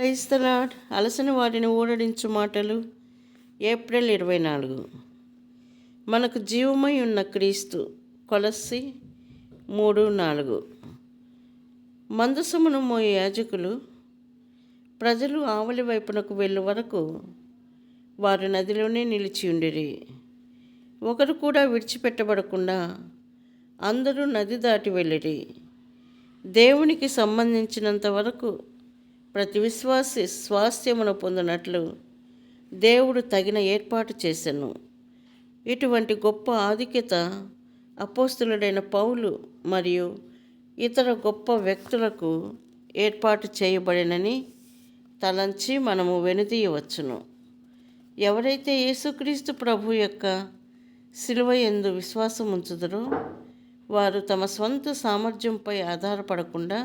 Praise the lord. అలసిన వాటిని ఊరడించు మాటలు. ఏప్రిల్ 24. మనకు జీవమై ఉన్న క్రీస్తు. కొలస్సి 3:4. మందసమును మోయే యాజకులు ప్రజలు ఆవలి వైపునకు వెళ్ళు వరకు వారు నదిలోనే నిలిచి ఉండిరి. ఒకరు కూడా విడిచిపెట్టబడకుండా అందరూ నది దాటి వెళ్ళిరి. దేవునికి సంబంధించినంత వరకు ప్రతి విశ్వాసి స్వాస్థ్యమును పొందినట్లు దేవుడు తగిన ఏర్పాటు చేసెను. ఇటువంటి గొప్ప ఆధిక్యత అపోస్తులుడైన పౌలు మరియు ఇతర గొప్ప వ్యక్తులకు ఏర్పాటు చేయబడినని తలంచి మనము వెనుదీయవచ్చును. ఎవరైతే యేసుక్రీస్తు ప్రభు యొక్క శిలువ యందు విశ్వాసం ఉంచుదరో వారు తమ స్వంత సామర్థ్యంపై ఆధారపడకుండా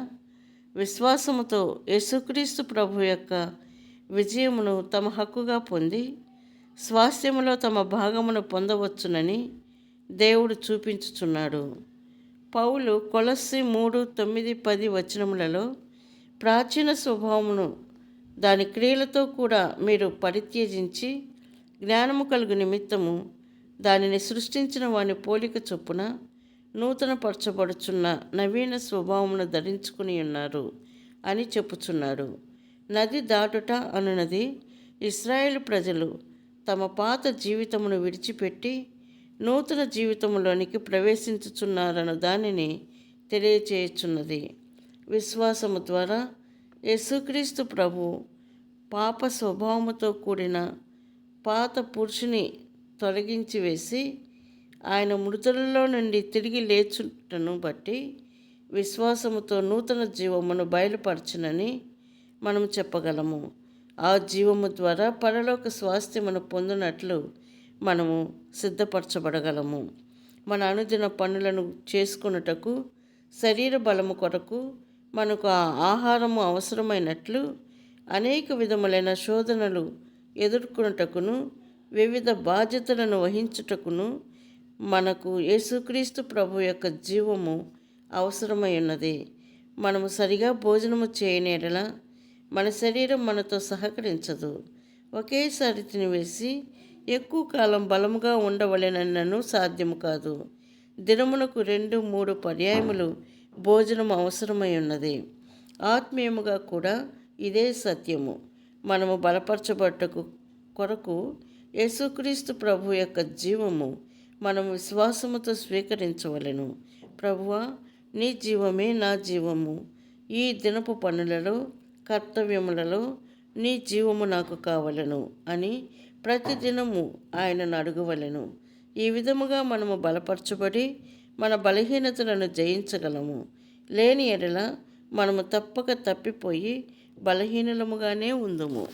విశ్వాసముతో యేసుక్రీస్తు ప్రభు యొక్క విజయమును తమ హక్కుగా పొంది స్వాస్థ్యములో తమ భాగమును పొందవచ్చునని దేవుడు చూపించుచున్నాడు. పౌలు కొలస్సి 3:9-10 వచనములలో ప్రాచీన స్వభావమును దాని క్రియలతో కూడా మీరు పరిత్యజించి జ్ఞానము కలుగు నిమిత్తము దానిని సృష్టించిన వాని పోలిక చొప్పున నూతనపరచబడుచున్న నవీన స్వభావమును ధరించుకుని ఉన్నారు అని చెప్పుచున్నాడు. నది దాటుట అనున్నది ఇశ్రాయేలు ప్రజలు తమ పాత జీవితమును విడిచిపెట్టి నూతన జీవితములోనికి ప్రవేశించుచున్నారన్న దానిని తెలియచేయుచున్నది. విశ్వాసము ద్వారా యేసుక్రీస్తు ప్రభు పాప స్వభావముతో కూడిన పాత పురుషుని తొలగించి వేసి ఆయన మృతులలో నుండి తిరిగి లేచుటను బట్టి విశ్వాసముతో నూతన జీవమును బయలుపరచునని మనం చెప్పగలము. ఆ జీవము ద్వారా పరలోక స్వాస్థ్యమును పొందినట్లు మనము సిద్ధపరచబడగలము. మన అనుదిన పనులను చేసుకొనుటకు శరీర బలము కొరకు మనకు ఆ ఆహారము అవసరమైనట్లు అనేక విధములైన శోధనలు ఎదుర్కొనుటకును వివిధ బాధ్యతలను వహించుటకును మనకు యేసుక్రీస్తు ప్రభు యొక్క జీవము అవసరమై ఉన్నది. మనము సరిగా భోజనము చేయని యెడల మన శరీరం మనతో సహకరించదు. ఒకేసారి తినివేసి ఎక్కువ కాలం బలముగా ఉండవలెనన్నను సాధ్యము కాదు. దినమునకు 2-3 పర్యాయములు భోజనం అవసరమై ఉన్నది. ఆత్మీయముగా కూడా ఇదే సత్యము. మనము బలపరచబట్టకు కొరకు యేసుక్రీస్తు ప్రభు యొక్క జీవము మనం విశ్వాసముతో స్వీకరించవలెను. ప్రభువా, నీ జీవమే నా జీవము. ఈ దినపు పనులలో కర్తవ్యములలో నీ జీవము నాకు కావలెను అని ప్రతిదినము ఆయనను అడగవలెను. ఈ విధముగా మనము బలపరచబడి మన బలహీనతలను జయించగలము. లేని ఎడల మనము తప్పక తప్పిపోయి బలహీనలముగానే ఉందుము.